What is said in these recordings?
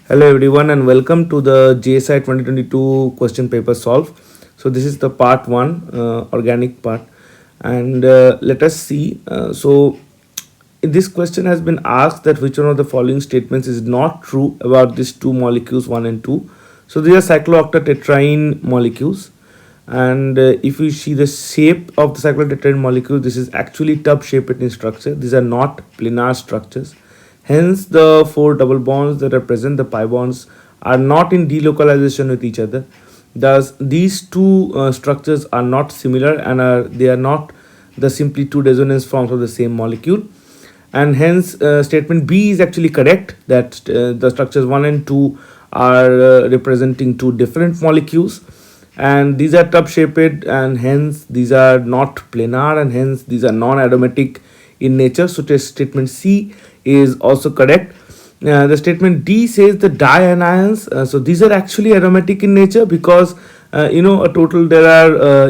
Hello everyone and welcome to the GSI 2022 question paper solve. So this is the part 1 organic part, and let us see. This question has been asked that which one of the following statements is not true about these two molecules 1 and 2. So these are cyclooctatetraene molecules, and if you see the shape of the cyclooctatetraene molecule, this is actually tub shaped in structure. These are not planar structures. Hence, the four double bonds that are present, the pi bonds, are not in delocalization with each other. Thus, these two structures are not similar and they are not the simply two resonance forms of the same molecule. And hence, statement B is actually correct, that the structures 1 and 2 are representing two different molecules, and these are tub shaped, and hence these are not planar, and hence these are non-aromatic in nature. So statement C is also correct. The statement D says the dianions. So these are actually aromatic in nature because a total there are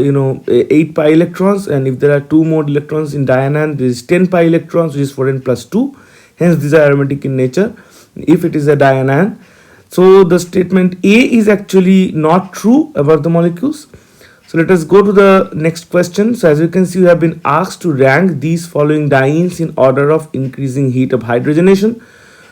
8 pi electrons, and if there are 2 more electrons in dianion, there is 10 pi electrons, which is 4n plus 2. Hence these are aromatic in nature if it is a dianion. So the statement A is actually not true about the molecules. So let us go to the next question. So as you can see, we have been asked to rank these following dienes in order of increasing heat of hydrogenation.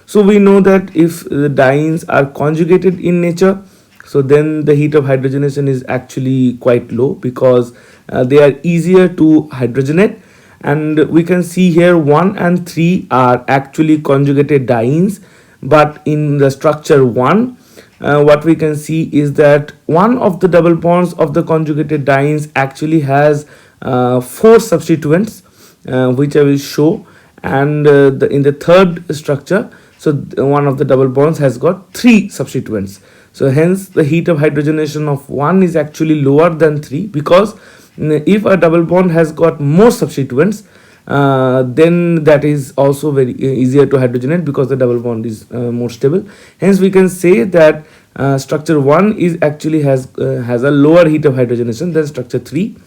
So we know that if the dienes are conjugated in nature, so then the heat of hydrogenation is actually quite low because they are easier to hydrogenate. And we can see here 1 and 3 are actually conjugated dienes, but in the structure 1, what we can see is that one of the double bonds of the conjugated dienes actually has 4 substituents, which I will show, and in the third structure, so one of the double bonds has got 3 substituents. So hence the heat of hydrogenation of 1 is actually lower than 3, because if a double bond has got more substituents, then that is also very easier to hydrogenate because the double bond is more stable. Hence we can say that structure 1 is actually has a lower heat of hydrogenation than structure 3,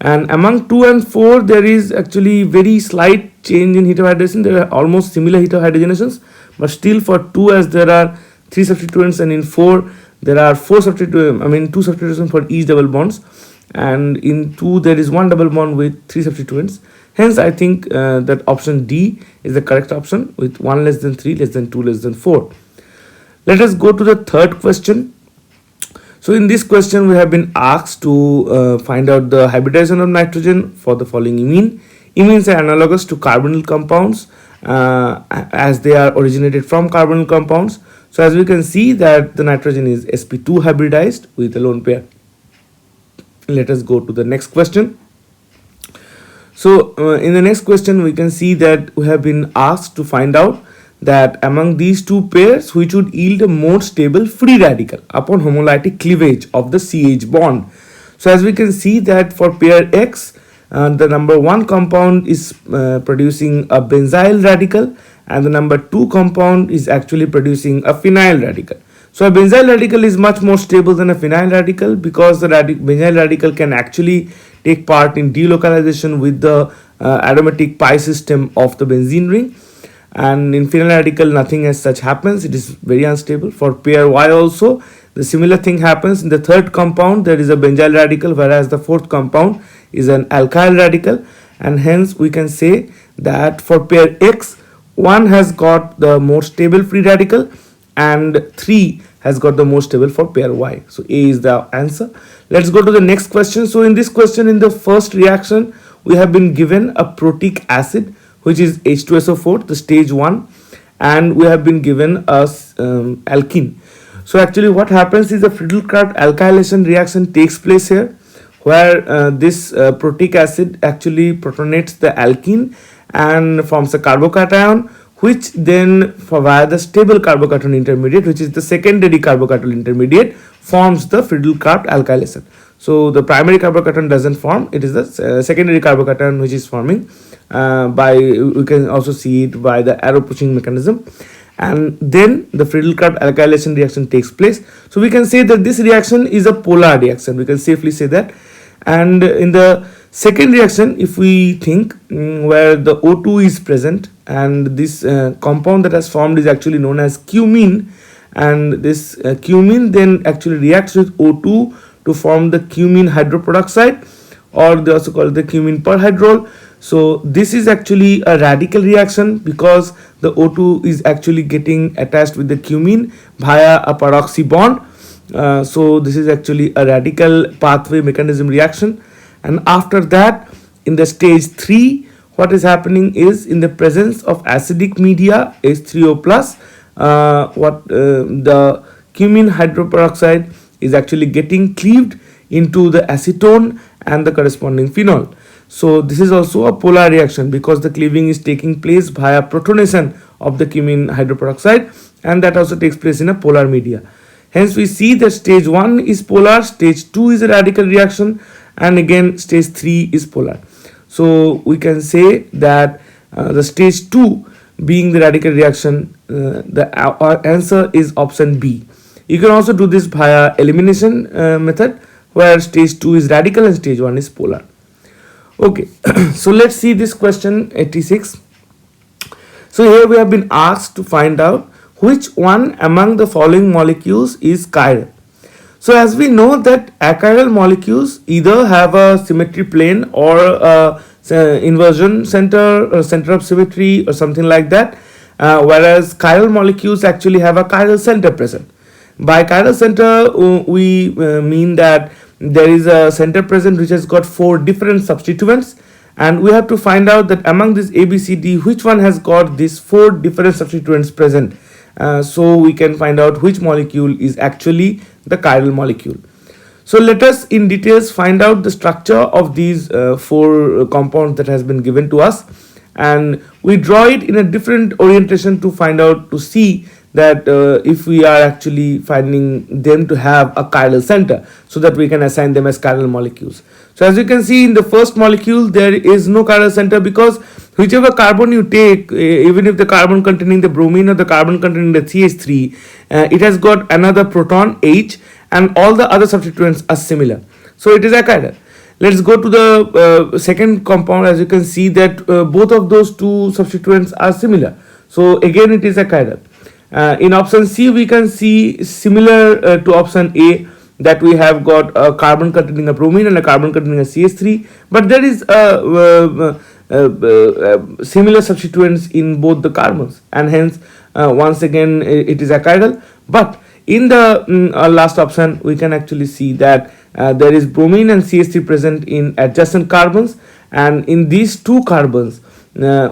and among 2 and 4 there is actually very slight change in heat of hydrogenation. There are almost similar heat of hydrogenations, but still for 2, as there are 3 substituents, and in 4 there are 2 substituents for each double bonds, and in 2 there is 1 double bond with 3 substituents. Hence I think that option D is the correct option, with 1 less than 3 less than 2 less than 4. Let us go to the third question. So in this question we have been asked to find out the hybridization of nitrogen for the following imine. Imines are analogous to carbonyl compounds as they are originated from carbonyl compounds. So as we can see that the nitrogen is sp2 hybridized with a lone pair. Let us go to the next question. So in the next question we can see that we have been asked to find out that among these two pairs which would yield a more stable free radical upon homolytic cleavage of the CH bond. So as we can see that for pair X, the number 1 compound is producing a benzyl radical, and the number 2 compound is actually producing a phenyl radical. So a benzyl radical is much more stable than a phenyl radical because the benzyl radical can actually take part in delocalization with the aromatic pi system of the benzene ring, and in phenyl radical nothing as such happens. It is very unstable. For pair Y also the similar thing happens. In the third compound there is a benzyl radical, whereas the fourth compound is an alkyl radical, and hence we can say that for pair X, 1 has got the more stable free radical and 3 has got the most stable for pair Y. So A is the answer. Let's go to the next question. So in this question, in the first reaction, we have been given a protic acid, which is H2SO4, the stage 1, and we have been given a alkene. So actually what happens is the Friedel-Crafts alkylation reaction takes place here, where this protic acid actually protonates the alkene and forms a carbocation, which then via the stable carbocation intermediate, which is the secondary carbocation intermediate, forms the Friedel-Crafts alkylation. So the primary carbocation doesn't form, it is the secondary carbocation which is forming we can also see it by the arrow pushing mechanism, and then the Friedel-Crafts alkylation reaction takes place. So we can say that this reaction is a polar reaction, we can safely say that. And in the second reaction, if we think where the O2 is present, and this compound that has formed is actually known as cumene, and this cumene then actually reacts with O2 to form the cumene hydroperoxide, or they also call it the cumene perhydrol. So this is actually a radical reaction because the O2 is actually getting attached with the cumene via a peroxy bond. So this is actually a radical pathway mechanism reaction. And after that, in the stage 3, what is happening is, in the presence of acidic media H3O plus, the cumene hydroperoxide is actually getting cleaved into the acetone and the corresponding phenol. So this is also a polar reaction because the cleaving is taking place via protonation of the cumene hydroperoxide, and that also takes place in a polar media. Hence we see that stage 1 is polar, stage 2 is a radical reaction, and again stage 3 is polar. So we can say that the stage 2 being the radical reaction, our answer is option B. You can also do this via elimination method, where stage 2 is radical and stage 1 is polar. Okay, so let's see this question 86. So here we have been asked to find out which one among the following molecules is chiral. So as we know that achiral molecules either have a symmetry plane or a inversion center or center of symmetry or something like that, whereas chiral molecules actually have a chiral center present. By chiral center we mean that there is a center present which has got 4 different substituents, and we have to find out that among this ABCD which one has got these 4 different substituents present, so we can find out which molecule is actually the chiral molecule. So let us in details find out the structure of these 4 compounds that has been given to us, and we draw it in a different orientation to find out, to see that if we are actually finding them to have a chiral center, so that we can assign them as chiral molecules. So as you can see, in the first molecule there is no chiral center because whichever carbon you take, even if the carbon containing the bromine or the carbon containing the CH3, it has got another proton H, and all the other substituents are similar, so it is achiral. Let's go to the second compound. As you can see that both of those 2 substituents are similar, so again it is achiral. In option C we can see similar to option A, that we have got a carbon containing a bromine and a carbon containing a CH3, but there is similar substituents in both the carbons, and hence once again it is achiral. But in the last option we can actually see that there is bromine and CH3 present in adjacent carbons, and in these 2 carbons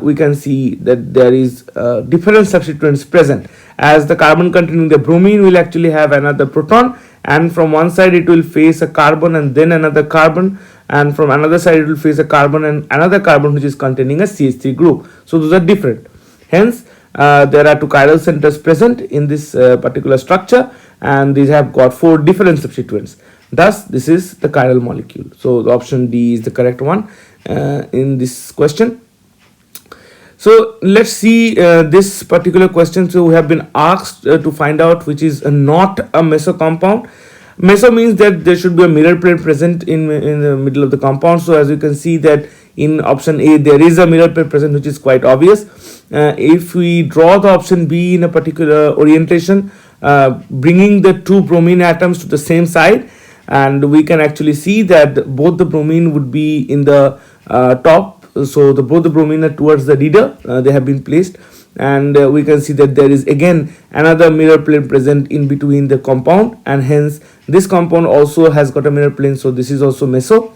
we can see that there is different substituents present, as the carbon containing the bromine will actually have another proton, and from one side it will face a carbon and then another carbon, and from another side it will face a carbon and another carbon which is containing a CH3 group. So those are different. Hence there are 2 chiral centers present in this particular structure, and these have got 4 different substituents. Thus this is the chiral molecule. So the option D is the correct one in this question. So let's see this particular question. So we have been asked to find out which is not a meso compound. Meso means that there should be a mirror plane present in the middle of the compound. So as you can see that in option A there is a mirror plane present, which is quite obvious. If we draw the option B in a particular orientation, bringing the 2 bromine atoms to the same side, and we can actually see that both the bromine would be in the top. So both the bromine are towards the leader, they have been placed, and we can see that there is again another mirror plane present in between the compound, and hence this compound also has got a mirror plane, so this is also meso.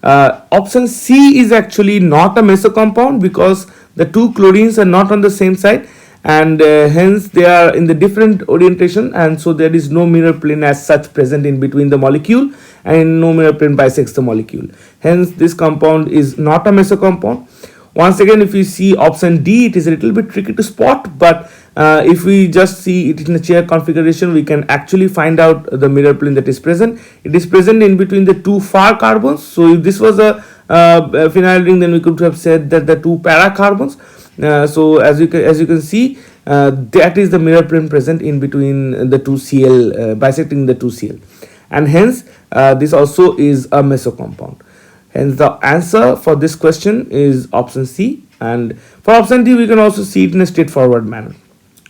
Option C is actually not a meso compound because the 2 chlorines are not on the same side, and hence they are in the different orientation, and so there is no mirror plane as such present in between the molecule, and no mirror plane bisects the molecule. Hence this compound is not a meso compound. Once again, if you see option D, it is a little bit tricky to spot, but if we just see it in a chair configuration, we can actually find out the mirror plane that is present. It is present in between the 2 far carbons. So if this was a phenyl ring, then we could have said that the 2 para carbons. So as you can see, that is the mirror plane present in between the 2 Cl, bisecting the 2 Cl, and hence this also is a meso compound. Hence the answer for this question is option C, and for option D we can also see it in a straightforward manner.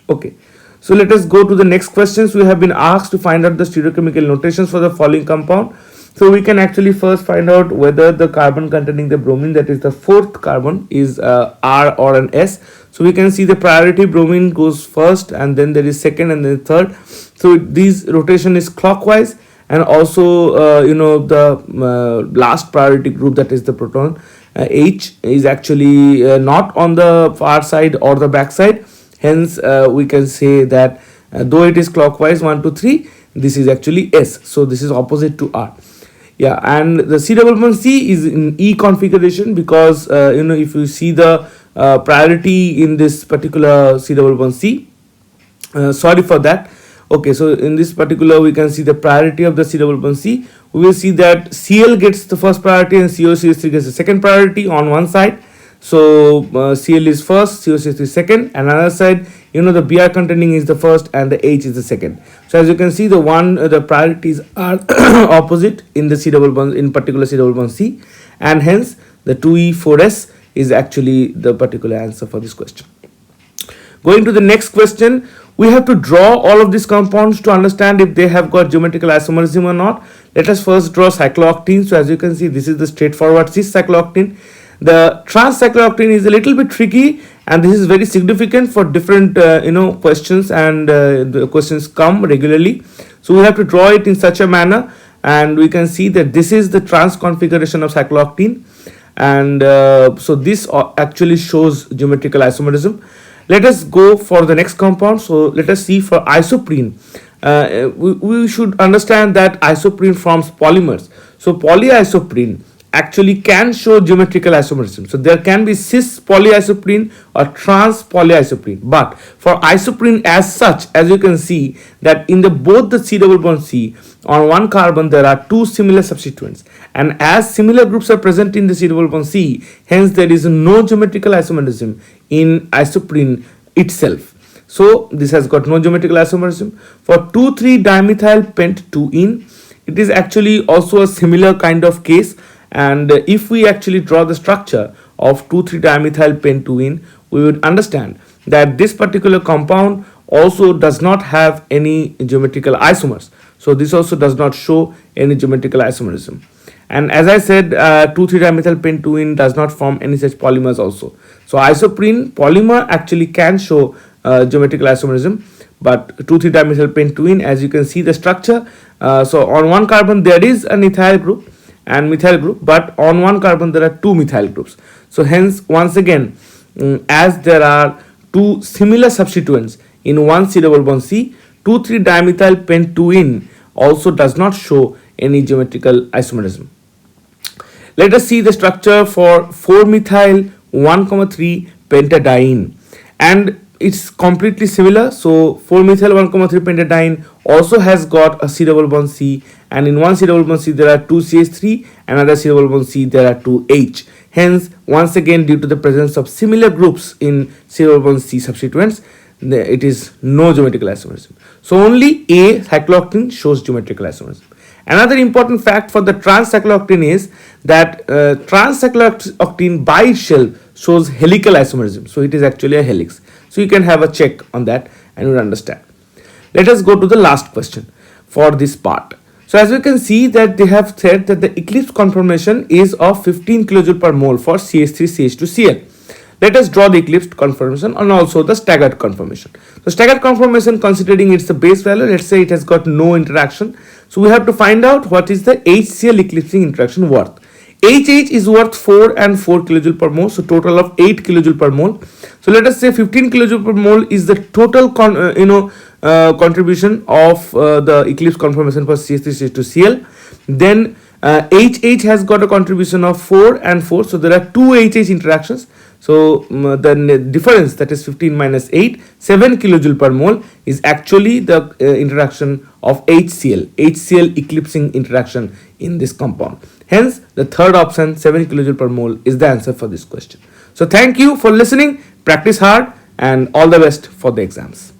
Okay, So let us go to the next questions. We have been asked to find out the stereochemical notations for the following compound. So we can actually first find out whether the carbon containing the bromine, that is the fourth carbon, is R or an S. So we can see the priority bromine goes first, and then there is second and then third. So this rotation is clockwise, and also the last priority group, that is the proton H, is actually not on the far side or the back side. Hence we can say that though it is clockwise 1 2 3, this is actually S, so this is opposite to R. Yeah, and the C is in E configuration, because if you see the priority in this particular C, sorry for that. Okay, so in this particular we can see the priority of the C. We will see that Cl gets the first priority and COCH3 gets the second priority on one side. So Cl is first, COCH3 is second, and another side, the Br containing is the first and the H is the second. So as you can see, the priorities are opposite in the in particular C, and hence the 2E4S is actually the particular answer for this question. Going to the next question, we have to draw all of these compounds to understand if they have got geometrical isomerism or not. Let us first draw cyclooctane. So as you can see, this is the straightforward cis cyclooctane. The trans cyclooctane is a little bit tricky, and this is very significant for different questions, and the questions come regularly. So we have to draw it in such a manner, and we can see that this is the trans configuration of cyclooctane, and so this actually shows geometrical isomerism. Let us go for the next compound. So let us see for isoprene. We should understand that isoprene forms polymers. So polyisoprene actually can show geometrical isomerism. So there can be cis polyisoprene or trans polyisoprene. But for isoprene as such, as you can see that in both the C on one carbon there are two similar substituents, and as similar groups are present in the C, hence there is no geometrical isomerism in isoprene itself. So this has got no geometrical isomerism. For 2,3-dimethyl pent-2-ene, it is actually also a similar kind of case, and if we actually draw the structure of 2,3-dimethyl pent-2-ene, we would understand that this particular compound also does not have any geometrical isomers. So this also does not show any geometrical isomerism. And as I said, 2,3-dimethyl pent-2-ene does not form any such polymers also. So isoprene polymer actually can show geometrical isomerism, but 2,3-dimethyl pent-2-ene, as you can see the structure, so on one carbon there is an ethyl group and methyl group, but on one carbon there are two methyl groups. So hence, once again, as there are two similar substituents in one C, 2,3-dimethyl pent-2-ene also does not show any geometrical isomerism. Let us see the structure for 4-methyl 1,3 pentadiene, and it's completely similar. So 4-methyl 1,3 pentadiene also has got a C, and in one C there are two CH3, another C there are two H. Hence, once again, due to the presence of similar groups in C substituents, it is no geometrical isomerism. So only A, cyclooctane, shows geometrical isomerism. Another important fact for the trans cyclooctane is that trans cyclooctane by itself shows helical isomerism. So it is actually a helix. So you can have a check on that and you will understand. Let us go to the last question for this part. So as you can see that they have said that the eclipse conformation is of 15 kJ per mole for CH3CH2Cl. Let us draw the eclipsed conformation and also the staggered conformation. So staggered conformation, considering it's the base value, let's say it has got no interaction. So we have to find out what is the HCl eclipsing interaction worth. HH is worth 4 and 4 kJ per mole, so total of 8 kJ per mole. So let us say 15 kJ per mole is the total contribution of the eclipse conformation for CH3CH2Cl. Then HH has got a contribution of 4 and 4, so there are two HH interactions. So the difference, that is 15 minus 8, 7 kJ per mole, is actually the interaction of HCl eclipsing interaction in this compound. Hence, the third option, 7 kJ per mole, is the answer for this question. So thank you for listening, practice hard, and all the best for the exams.